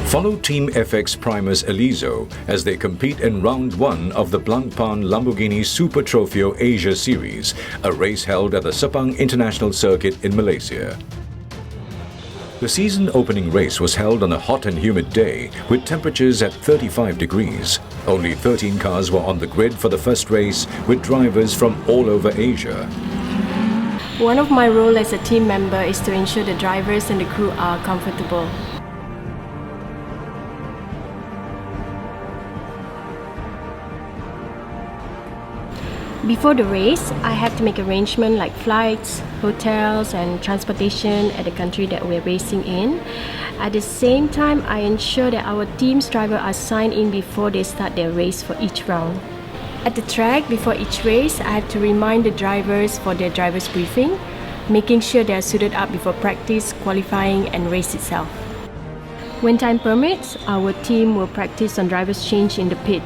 Follow Team FX Primus Elizo as they compete in Round 1 of the Blancpain Lamborghini Super Trofeo Asia Series, a race held at the Sepang International Circuit in Malaysia. The season opening race was held on a hot and humid day with temperatures at 35 degrees. Only 13 cars were on the grid for the first race with drivers from all over Asia. One of my roles as a team member is to ensure the drivers and the crew are comfortable. Before the race, I have to make arrangements like flights, hotels and transportation at the country that we're racing in. At the same time, I ensure that our team's drivers are signed in before they start their race for each round. At the track, before each race, I have to remind the drivers for their driver's briefing, making sure they are suited up before practice, qualifying and race itself. When time permits, our team will practice on driver's change in the pit.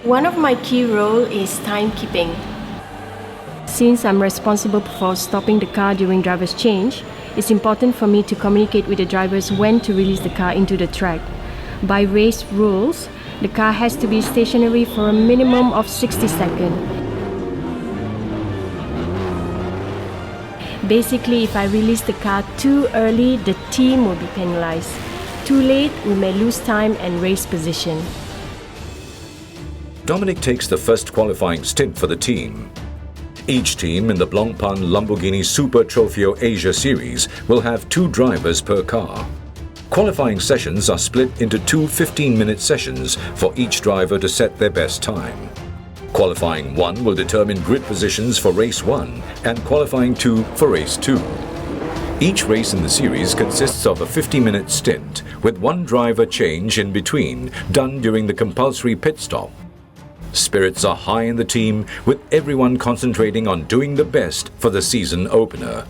One of my key roles is timekeeping. Since I'm responsible for stopping the car during driver's change, it's important for me to communicate with the drivers when to release the car into the track. By race rules, the car has to be stationary for a minimum of 60 seconds. Basically, if I release the car too early, the team will be penalized. Too late, we may lose time and race position. Dominic takes the first qualifying stint for the team. Each team in the Blancpain Lamborghini Super Trofeo Asia Series will have 2 drivers per car. Qualifying sessions are split into 2 15-minute sessions for each driver to set their best time. Qualifying 1 will determine grid positions for race 1 and qualifying 2 for race 2. Each race in the series consists of a 50-minute stint with 1 driver change in between, done during the compulsory pit stop. Spirits are high in the team, with everyone concentrating on doing the best for the season opener.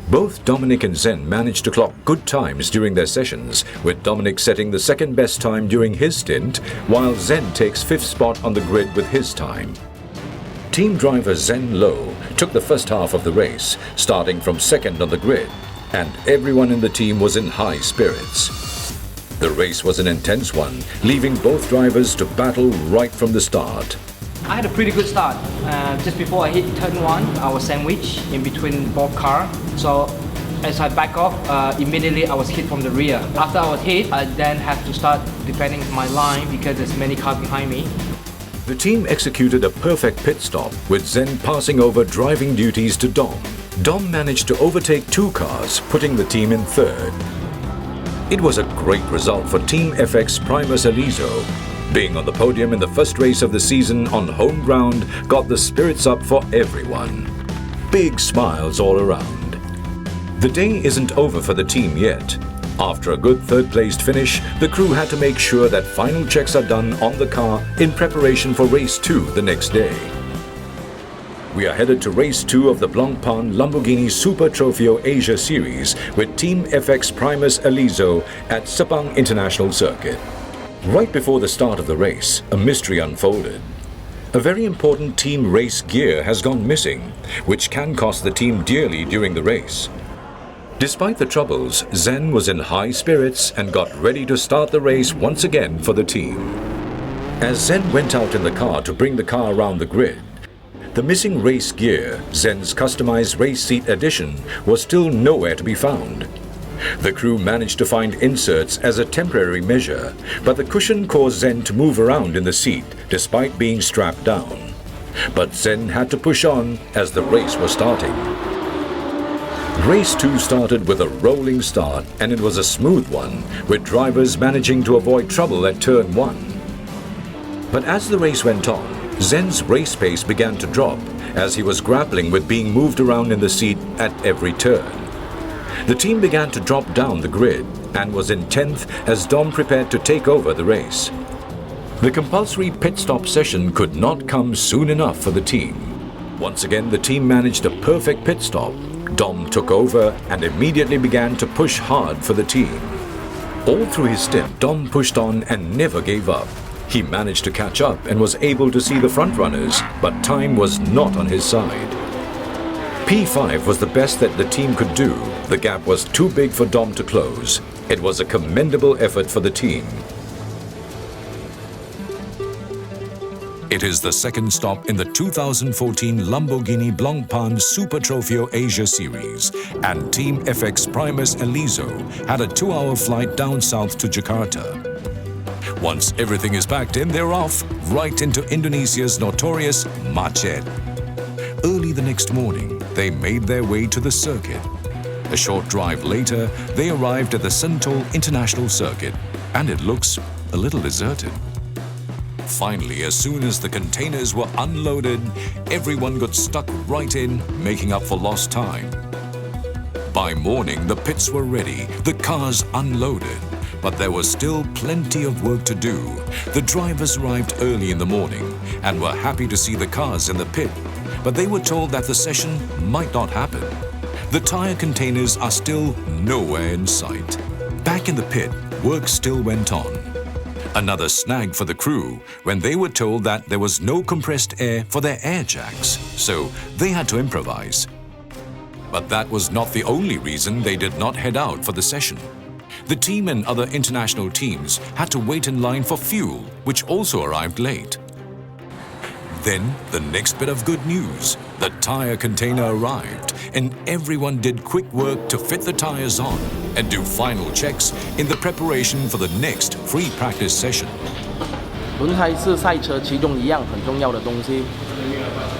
Both Dominic and Zen managed to clock good times during their sessions, with Dominic setting the second best time during his stint, while Zen takes 5th spot on the grid with his time. Team driver Zen Low took the first half of the race, starting from 2nd on the grid, and everyone in the team was in high spirits. The race was an intense one, leaving both drivers to battle right from the start. I had a pretty good start. Just before I hit turn 1, I was sandwiched in between both cars. So as I back off, immediately I was hit from the rear. After I was hit, I then have to start defending my line because there's many cars behind me. The team executed a perfect pit stop, with Zen passing over driving duties to Dom. Dom managed to overtake 2 cars, putting the team in 3rd. It was a great result for Team FX Primus Elizo. Being on the podium in the first race of the season on home ground got the spirits up for everyone. Big smiles all around. The day isn't over for the team yet. After a good 3rd-placed finish, the crew had to make sure that final checks are done on the car in preparation for race 2 the next day. We are headed to race 2 of the Blancpain Lamborghini Super Trofeo Asia Series with Team FX Primus Elizo at Sepang International Circuit. Right before the start of the race, a mystery unfolded. A very important team race gear has gone missing, which can cost the team dearly during the race. Despite the troubles, Zen was in high spirits and got ready to start the race once again for the team. As Zen went out in the car to bring the car around the grid, the missing race gear, Zen's customized race seat edition, was still nowhere to be found. The crew managed to find inserts as a temporary measure, but the cushion caused Zen to move around in the seat despite being strapped down. But Zen had to push on as the race was starting. Race 2 started with a rolling start, and it was a smooth one, with drivers managing to avoid trouble at turn 1. But as the race went on, Zen's race pace began to drop as he was grappling with being moved around in the seat at every turn. The team began to drop down the grid and was in 10th as Dom prepared to take over the race. The compulsory pit stop session could not come soon enough for the team. Once again, the team managed a perfect pit stop. Dom took over and immediately began to push hard for the team. All through his stint, Dom pushed on and never gave up. He managed to catch up and was able to see the front runners, but time was not on his side. P5 was the best that the team could do. The gap was too big for Dom to close. It was a commendable effort for the team. It is the second stop in the 2014 Lamborghini Blancpain Super Trofeo Asia Series, and Team FX Primus Elizo had a 2-hour flight down south to Jakarta. Once everything is packed in, they're off, right into Indonesia's notorious Macet. Early the next morning, they made their way to the circuit. A short drive later, they arrived at the Sentul International Circuit, and it looks a little deserted. Finally, as soon as the containers were unloaded, everyone got stuck right in, making up for lost time. By morning, the pits were ready, the cars unloaded, but there was still plenty of work to do. The drivers arrived early in the morning and were happy to see the cars in the pit, but they were told that the session might not happen. The tire containers are still nowhere in sight. Back in the pit, work still went on. Another snag for the crew when they were told that there was no compressed air for their air jacks, so they had to improvise. But that was not the only reason they did not head out for the session. The team and other international teams had to wait in line for fuel, which also arrived late. Then, the next bit of good news. The tire container arrived, and everyone did quick work to fit the tires on and do final checks in the preparation for the next free practice session. 轮胎是赛车其中一样很重要的东西。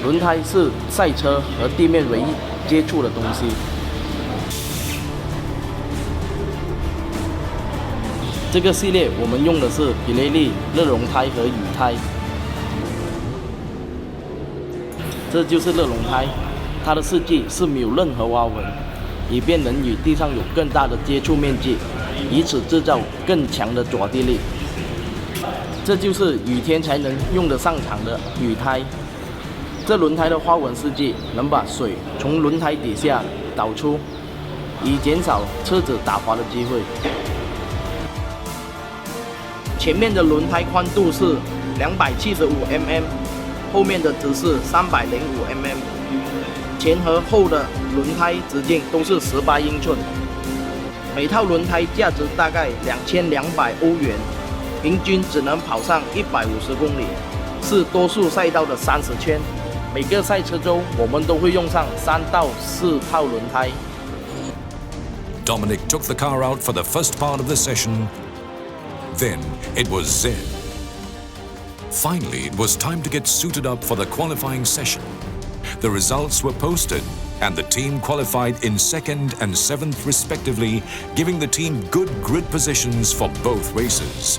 轮胎是赛车和地面唯一接触的东西。这个系列我们用的是比雷利热熔胎和雨胎。这就是热熔胎，它的设计是没有任何挖纹，以便能与地上有更大的接触面积，以此制造更强的抓地力。这就是雨天才能用得上场的雨胎。这轮胎的花纹设计能把水从轮胎底下导出，以减少车子打滑的机会。前面的轮胎宽度是275 mm。 后面的则是305 mm， 前和后的轮胎直径都是18英寸，每套轮胎价值大概2200欧元，平均只能跑上150公里，是多数赛道的30圈。每个赛车周我们都会用上3到4套轮胎。Dominic took the car out for the first part of the session. Then it was Zen. Finally, it was time to get suited up for the qualifying session. The results were posted, and the team qualified in 2nd and 7th respectively, giving the team good grid positions for both races.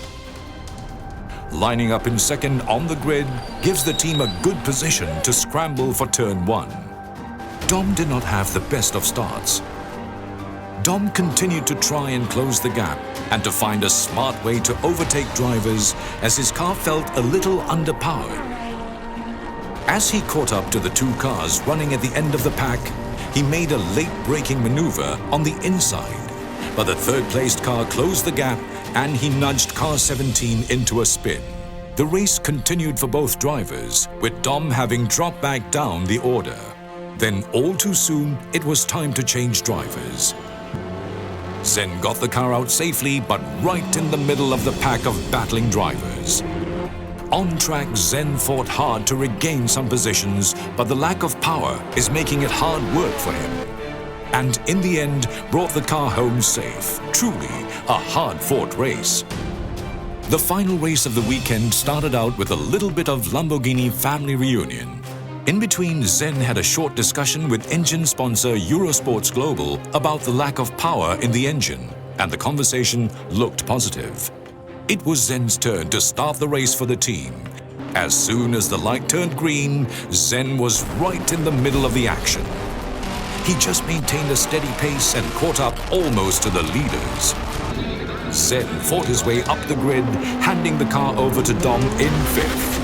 Lining up in 2nd on the grid gives the team a good position to scramble for turn 1. Dom did not have the best of starts. Dom continued to try and close the gap and to find a smart way to overtake drivers as his car felt a little underpowered. As he caught up to the two cars running at the end of the pack, he made a late braking maneuver on the inside, but the third-placed car closed the gap and he nudged car 17 into a spin. The race continued for both drivers, with Dom having dropped back down the order. Then all too soon, it was time to change drivers. Zen got the car out safely, but right in the middle of the pack of battling drivers. On track, Zen fought hard to regain some positions, but the lack of power is making it hard work for him. And in the end, brought the car home safe. Truly a hard-fought race. The final race of the weekend started out with a little bit of Lamborghini family reunion. In between, Zen had a short discussion with engine sponsor Eurosports Global about the lack of power in the engine, and the conversation looked positive. It was Zen's turn to start the race for the team. As soon as the light turned green, Zen was right in the middle of the action. He just maintained a steady pace and caught up almost to the leaders. Zen fought his way up the grid, handing the car over to Dom in 5th.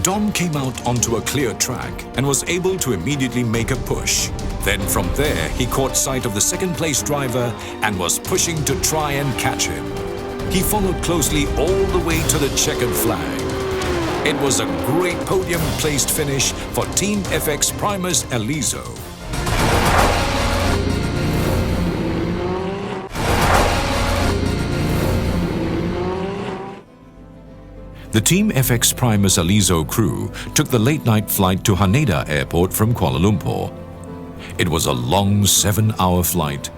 Dom came out onto a clear track and was able to immediately make a push. Then from there, he caught sight of the second-place driver and was pushing to try and catch him. He followed closely all the way to the checkered flag. It was a great podium-placed finish for Team FX Primus Elizo. The Team FX Primus Aliso crew took the late-night flight to Haneda Airport from Kuala Lumpur. It was a long 7-hour flight.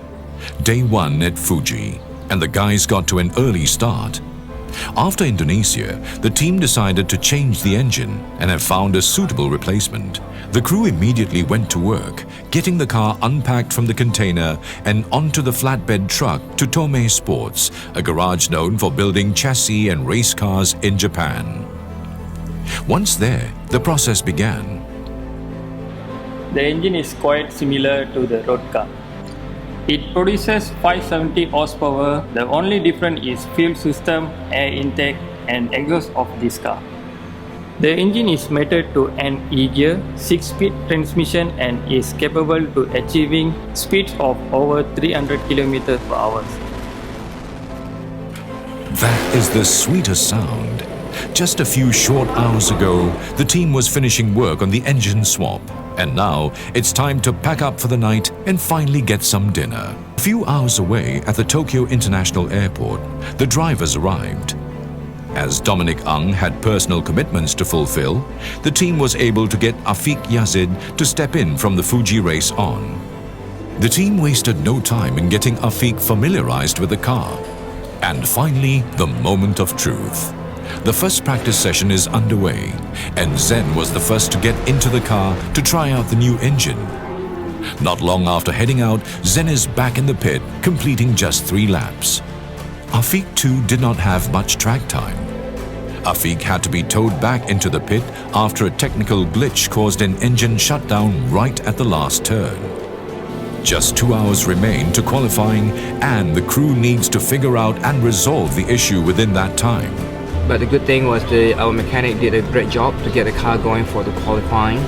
Day 1 at Fuji, and the guys got to an early start. After Indonesia, the team decided to change the engine and have found a suitable replacement. The crew immediately went to work, getting the car unpacked from the container and onto the flatbed truck to Tomei Sports, a garage known for building chassis and race cars in Japan. Once there, the process began. The engine is quite similar to the road car. It produces 570 horsepower. The only difference is fuel system, air intake and exhaust of this car. The engine is mated to an E-gear 6-speed transmission and is capable to achieving speeds of over 300 km per hour. That is the sweetest sound. Just a few short hours ago, the team was finishing work on the engine swap. And now, it's time to pack up for the night and finally get some dinner. A few hours away at the Tokyo International Airport, the drivers arrived. As Dominic Ang had personal commitments to fulfill, the team was able to get Afiq Yazid to step in from the Fuji race on. The team wasted no time in getting Afiq familiarized with the car. And finally, the moment of truth. The first practice session is underway, and Zen was the first to get into the car to try out the new engine. Not long after heading out, Zen is back in the pit, completing just 3 laps. Afiq too did not have much track time. Afiq had to be towed back into the pit after a technical glitch caused an engine shutdown right at the last turn. Just 2 hours remain to qualifying, and the crew needs to figure out and resolve the issue within that time. But the good thing was our mechanic did a great job to get the car going for the qualifying.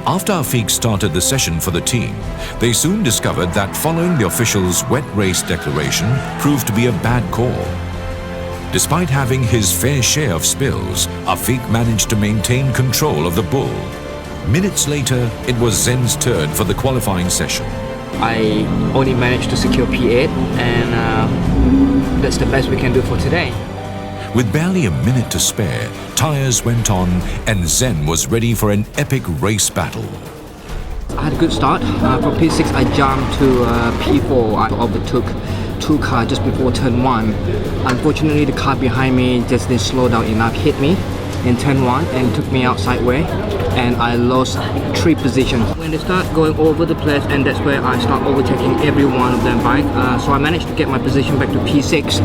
After Afiq started the session for the team, they soon discovered that following the official's wet race declaration proved to be a bad call. Despite having his fair share of spills, Afiq managed to maintain control of the bull. Minutes later, it was Zen's turn for the qualifying session. I only managed to secure P8, and that's the best we can do for today. With barely a minute to spare, tires went on and Zen was ready for an epic race battle. I had a good start. From P6 I jumped to P4. I overtook 2 cars just before turn 1. Unfortunately, the car behind me just didn't slow down enough, hit me in turn 1 and took me out sideways, and I lost 3 positions. When they start going over the place, and that's where I start overtaking every one of them bike. So I managed to get my position back to P6,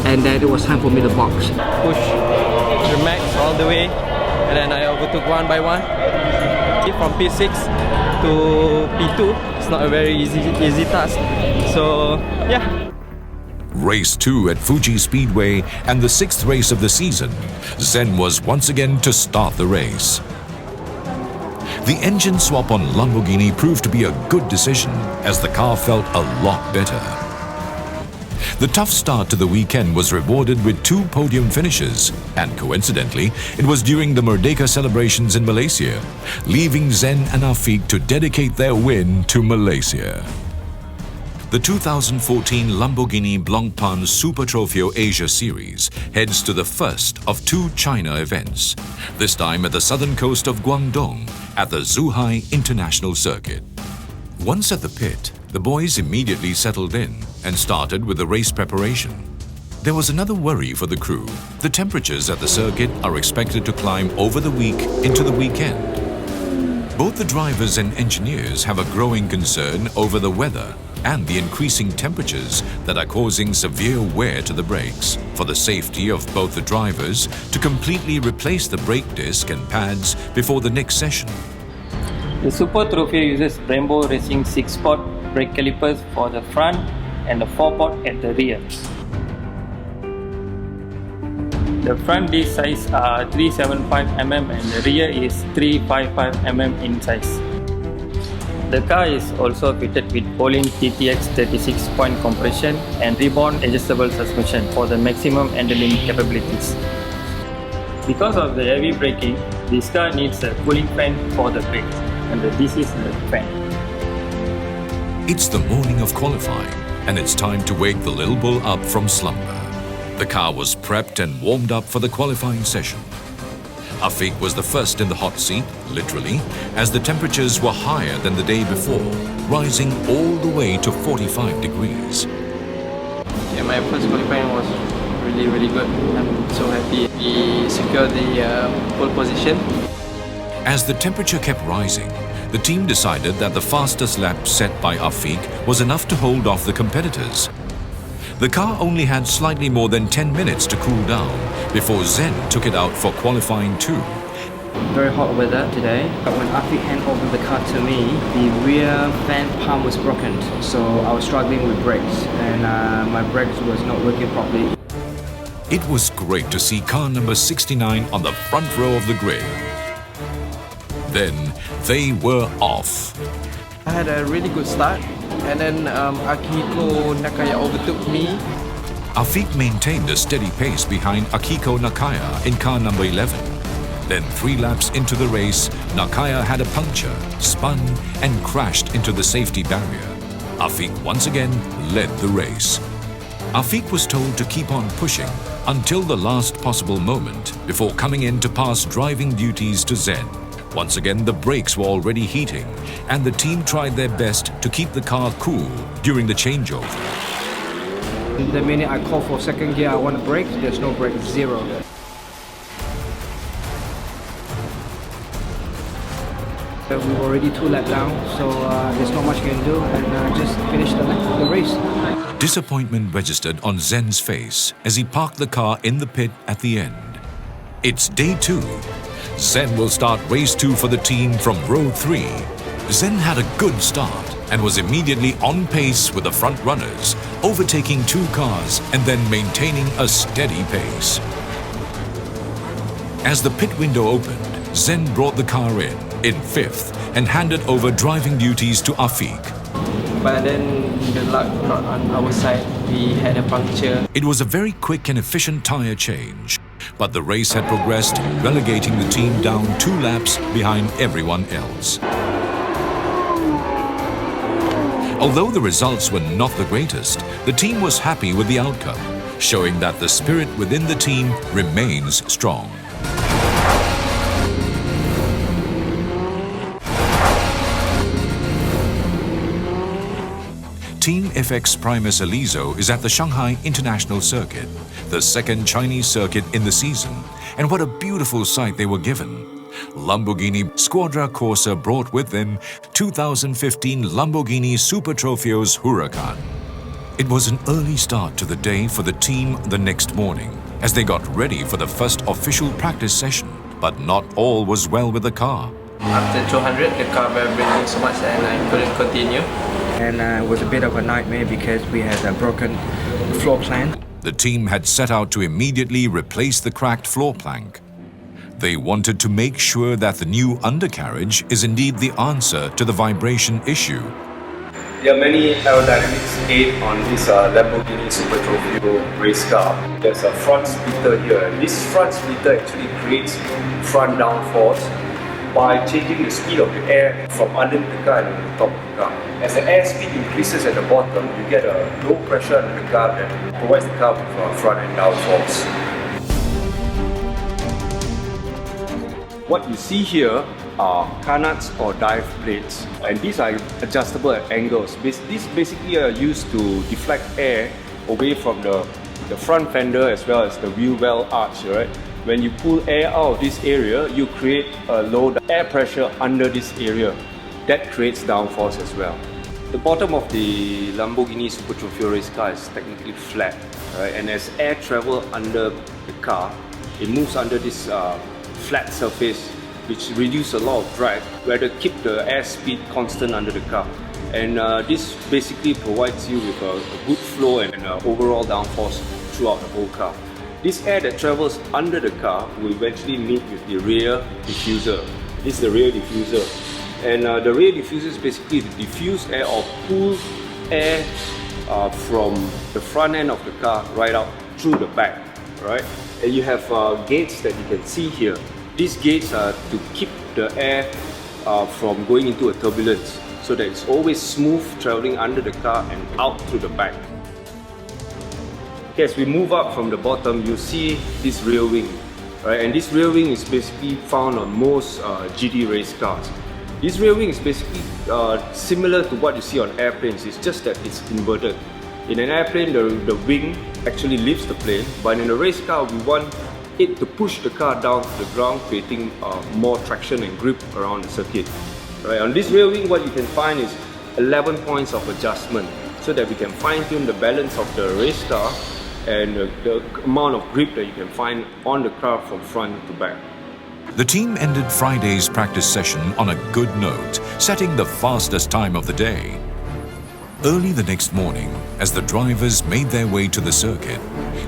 and then it was time for me to box. Push the max all the way, and then I overtook one by one. From P6 to P2, it's not a very easy task. So yeah. Race 2 at Fuji Speedway and the 6th race of the season, Zen was once again to start the race. The engine swap on Lamborghini proved to be a good decision as the car felt a lot better. The tough start to the weekend was rewarded with 2 podium finishes, and coincidentally, it was during the Merdeka celebrations in Malaysia, leaving Zen and Afiq to dedicate their win to Malaysia. The 2014 Lamborghini Blancpain Super Trofeo Asia Series heads to the first of 2 China events, this time at the southern coast of Guangdong at the Zhuhai International Circuit. Once at the pit, the boys immediately settled in and started with the race preparation. There was another worry for the crew. The temperatures at the circuit are expected to climb over the week into the weekend. Both the drivers and engineers have a growing concern over the weather and the increasing temperatures that are causing severe wear to the brakes. For the safety of both the drivers, to completely replace the brake disc and pads before the next session. The Super Trofeo uses Brembo Racing 6-pot brake calipers for the front and the 4-pot at the rear. The front disc size are 375mm and the rear is 355mm in size. The car is also fitted with Bolin TTX 36-point compression and ribbon adjustable suspension for the maximum handling capabilities. Because of the heavy braking, this car needs a cooling fan for the brakes, and this is the fan. It's the morning of qualifying, and it's time to wake the little bull up from slumber. The car was prepped and warmed up for the qualifying session. Afiq was the first in the hot seat, literally, as the temperatures were higher than the day before, rising all the way to 45 degrees. Yeah, my first qualifying was really good. I'm so happy we secured the pole position. As the temperature kept rising, the team decided that the fastest lap set by Afiq was enough to hold off the competitors. The car only had slightly more than 10 minutes to cool down before Zen took it out for qualifying 2. Very hot weather today, but when Afiq handed over the car to me, the rear fan pump was broken, so I was struggling with brakes, and my brakes was not working properly. It was great to see car number 69 on the front row of the grid. Then they were off. I had a really good start, and then Akihiko Nakaya overtook me. Afiq maintained a steady pace behind Akihiko Nakaya in car number 11. Then 3 laps into the race, Nakaya had a puncture, spun and crashed into the safety barrier. Afiq once again led the race. Afiq was told to keep on pushing until the last possible moment before coming in to pass driving duties to Zen. Once again, the brakes were already heating, and the team tried their best to keep the car cool during the changeover. The minute I call for second gear, I want to brake, there's no brake, zero. We were already 2 laps down, so there's not much you can do, and just finish the race. Disappointment registered on Zen's face as he parked the car in the pit at the end. It's day 2. Zen will start race 2 for the team from row 3. Zen had a good start and was immediately on pace with the front runners, overtaking 2 cars and then maintaining a steady pace. As the pit window opened, Zen brought the car in 5th and handed over driving duties to Afiq. But then the luck not on our side. We had a puncture. It was a very quick and efficient tyre change, but the race had progressed, relegating the team down 2 laps behind everyone else. Although the results were not the greatest, the team was happy with the outcome, showing that the spirit within the team remains strong. Team FX Primus Aliso is at the Shanghai International Circuit, the second Chinese circuit in the season, and what a beautiful sight they were given. Lamborghini Squadra Corsa brought with them 2015 Lamborghini Super Trofeo's Huracan. It was an early start to the day for the team the next morning, as they got ready for the first official practice session, but not all was well with the car. After 200, the car vibrated so much and I couldn't continue. And it was a bit of a nightmare because we had a broken floor plan. The team had set out to immediately replace the cracked floor plank. They wanted to make sure that the new undercarriage is indeed the answer to the vibration issue. There are many aerodynamics aid on this Lamborghini Super Trofeo race car. There's a front splitter here. This front splitter actually creates front downforce by changing the speed of the air from underneath the car and to the top of the car. As the air speed increases at the bottom, you get a low pressure under the car that provides the car with front and downforce. What you see here are carnuts or dive plates, and these are adjustable at angles. These basically are used to deflect air away from the front fender as well as the wheel well arch, right? When you pull air out of this area, you create a low air pressure under this area. That creates downforce as well. The bottom of the Lamborghini Super Trofeo race car is technically flat, right? And as air travels under the car, it moves under this flat surface, which reduces a lot of drag, where to keep the air speed constant under the car. And this basically provides you with a good flow and overall downforce throughout the whole car. This air that travels under the car will eventually meet with the rear diffuser. This is the rear diffuser. And the rear diffuser is basically the diffused air or pull air from the front end of the car right out through the back, right? And you have gates that you can see here. These gates are to keep the air from going into a turbulence, so that it's always smooth traveling under the car and out through the back. Okay, as we move up from the bottom, you see this rear wing, right? And this rear wing is basically found on most GT race cars. This rear wing is basically similar to what you see on airplanes. It's just that it's inverted. In an airplane, the wing actually lifts the plane, but in a race car, we want it to push the car down to the ground, creating more traction and grip around the circuit. Right? On this rear wing, what you can find is 11 points of adjustment, so that we can fine-tune the balance of the race car and the amount of grip that you can find on the car from front to back. The team ended Friday's practice session on a good note, setting the fastest time of the day. Early the next morning, as the drivers made their way to the circuit,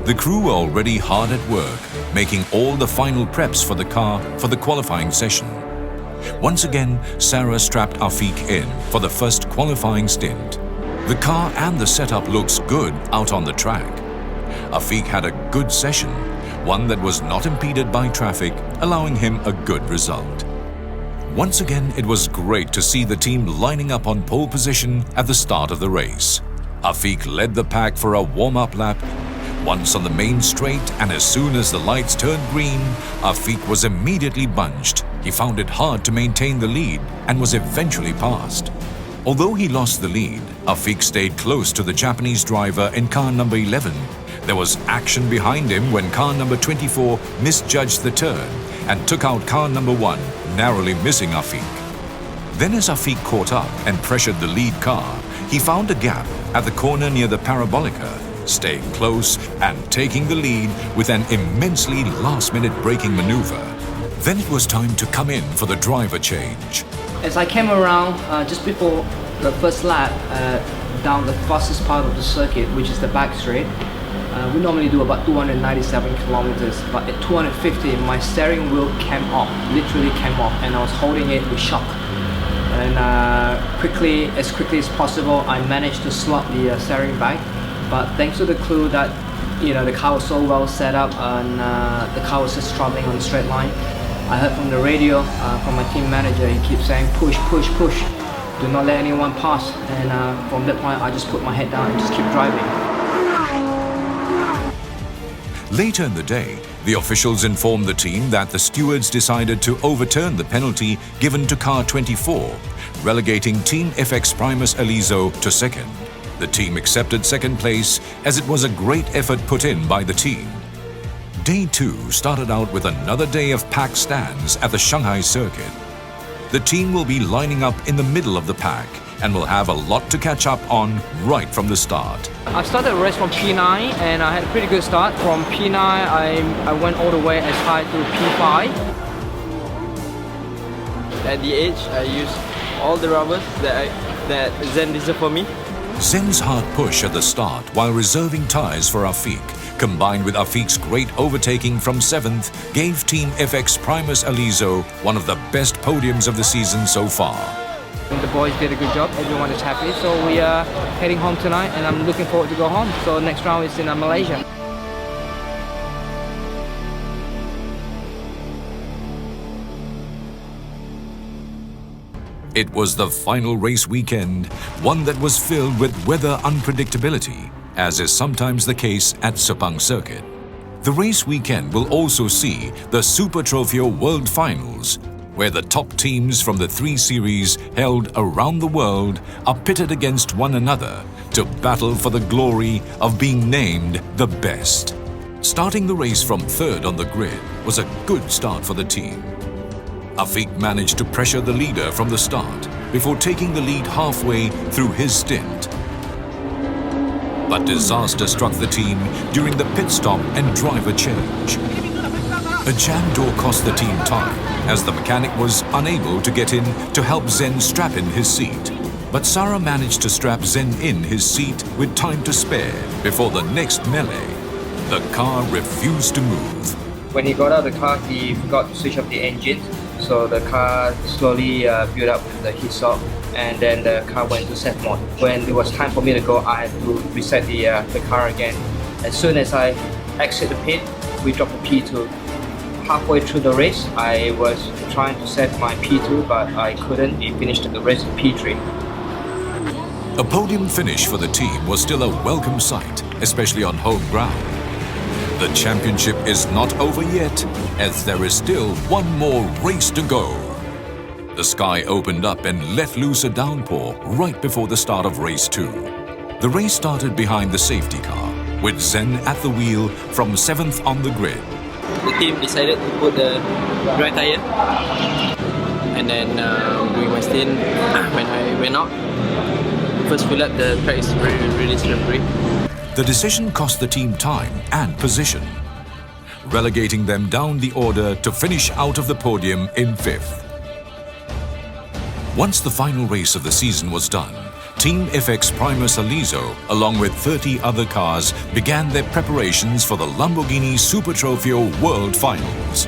the crew were already hard at work, making all the final preps for the car for the qualifying session. Once again, Sarah strapped Afiq in for the first qualifying stint. The car and the setup looks good out on the track. Afiq had a good session, one that was not impeded by traffic, allowing him a good result. Once again, it was great to see the team lining up on pole position at the start of the race. Afiq led the pack for a warm-up lap. Once on the main straight, and as soon as the lights turned green, Afiq was immediately bunched. He found it hard to maintain the lead and was eventually passed. Although he lost the lead, Afiq stayed close to the Japanese driver in car number 11. There was action behind him when car number 24 misjudged the turn and took out car number 1, narrowly missing Afiq. Then as Afiq caught up and pressured the lead car, he found a gap at the corner near the parabolica, staying close and taking the lead with an immensely last-minute braking maneuver. Then it was time to come in for the driver change. As I came around just before the first lap down the fastest part of the circuit, which is the back straight, we normally do about 297 kilometers, but at 250 my steering wheel came off, literally came off, and I was holding it with shock. And as quickly as possible, I managed to slot the steering back. But thanks to the clue that the car was so well set up and the car was just traveling on a straight line, I heard from the radio from my team manager. He keeps saying push, push, push, do not let anyone pass. And from that point, I just put my head down and just keep driving. Later in the day, the officials informed the team that the stewards decided to overturn the penalty given to car 24, relegating Team FX Primus Elizo to second. The team accepted second place as it was a great effort put in by the team. Day 2 started out with another day of packed stands at the Shanghai circuit. The team will be lining up in the middle of the pack and will have a lot to catch up on right from the start. I started the race from P9 and I had a pretty good start. From P9 I went all the way as high to P5. At the edge, I used all the rubbers that Zen deserved for me. Zen's hard push at the start while reserving tyres for Afiq, combined with Afiq's great overtaking from 7th, gave Team FX Primus Elizo one of the best podiums of the season so far. The boys did a good job, everyone is happy, so we are heading home tonight and I'm looking forward to go home. So next round is in Malaysia. It was the final race weekend, one that was filled with weather unpredictability, as is sometimes the case at Sepang Circuit. The race weekend will also see the Super Trofeo World Finals, where the top teams from the 3 series held around the world are pitted against one another to battle for the glory of being named the best. Starting the race from 3rd on the grid was a good start for the team. Afiq managed to pressure the leader from the start before taking the lead halfway through his stint. But disaster struck the team during the pit stop and driver change. A jam door cost the team time as the mechanic was unable to get in to help Zen strap in his seat. But Sarah managed to strap Zen in his seat with time to spare before the next melee. The car refused to move. When he got out of the car, he forgot to switch off the engine. So the car slowly built up with the heat soak, and then the car went to safe mode. When it was time for me to go, I had to reset the car again. As soon as I exit the pit, we dropped the P2. Halfway through the race, I was trying to set my P2, but I couldn't. We finished the race in P3. A podium finish for the team was still a welcome sight, especially on home ground. The championship is not over yet, as there is still one more race to go. The sky opened up and let loose a downpour right before the start of race 2. The race started behind the safety car, with Zen at the wheel from 7th on the grid. The team decided to put the dry tire, and then during my stint, when I went out, first full lap, the track is really slippery. The decision cost the team time and position, relegating them down the order to finish out of the podium in 5th. Once the final race of the season was done, Team FX Prima Salizo, along with 30 other cars, began their preparations for the Lamborghini Super Trofeo World Finals.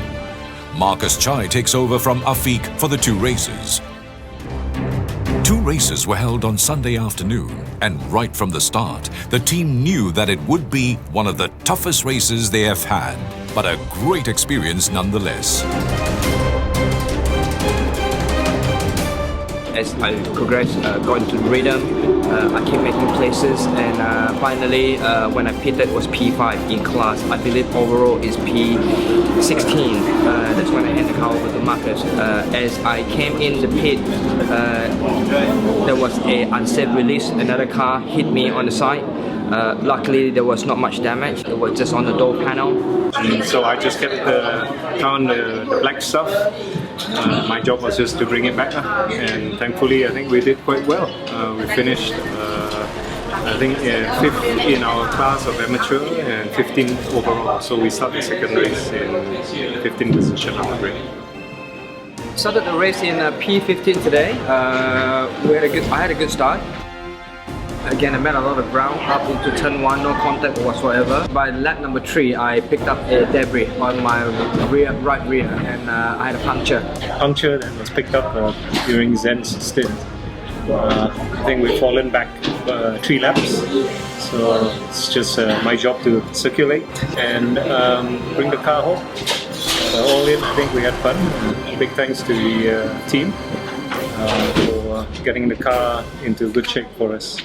Marcus Chai takes over from Afiq for the 2 races. 2 races were held on Sunday afternoon, and right from the start, the team knew that it would be one of the toughest races they have had, but a great experience nonetheless. As I progressed, got into rhythm, I keep making places, and finally when I pitted it was P5 in class. I believe overall is P16. That's when I handed the car over to Marcus. As I came in the pit, there was an unsafe release. Another car hit me on the side. Luckily there was not much damage. It was just on the door panel. And so I just kept the car on the black stuff. My job was just to bring it back, and thankfully I think we did quite well. We finished I think 5th in our class of amateur and 15th overall, so we started the second race in 15th position on the grid. Started the race in P15 today. I had a good start. Again, I met a lot of ground up into turn 1, no contact whatsoever. By lap number 3, I picked up a debris on my right rear, and I had a puncture. Puncture that was picked up during Zen's stint. I think we've fallen back 3 laps, so it's just my job to circulate and bring the car home. All in, I think we had fun. Big thanks to the team for getting the car into good shape for us.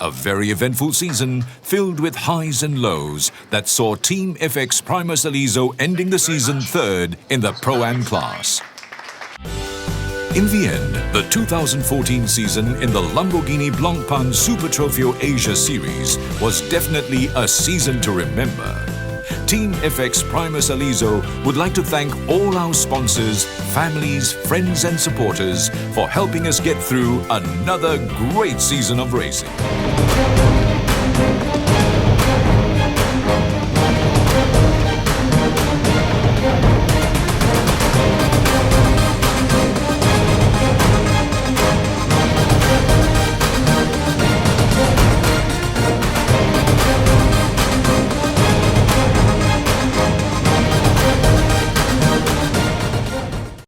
A very eventful season filled with highs and lows that saw Team FX Prima Salizo ending the season 3rd in the Pro-Am class. In the end, the 2014 season in the Lamborghini Blancpain Super Trofeo Asia Series was definitely a season to remember. Team FX Prima Salizo would like to thank all our sponsors, families, friends and supporters for helping us get through another great season of racing.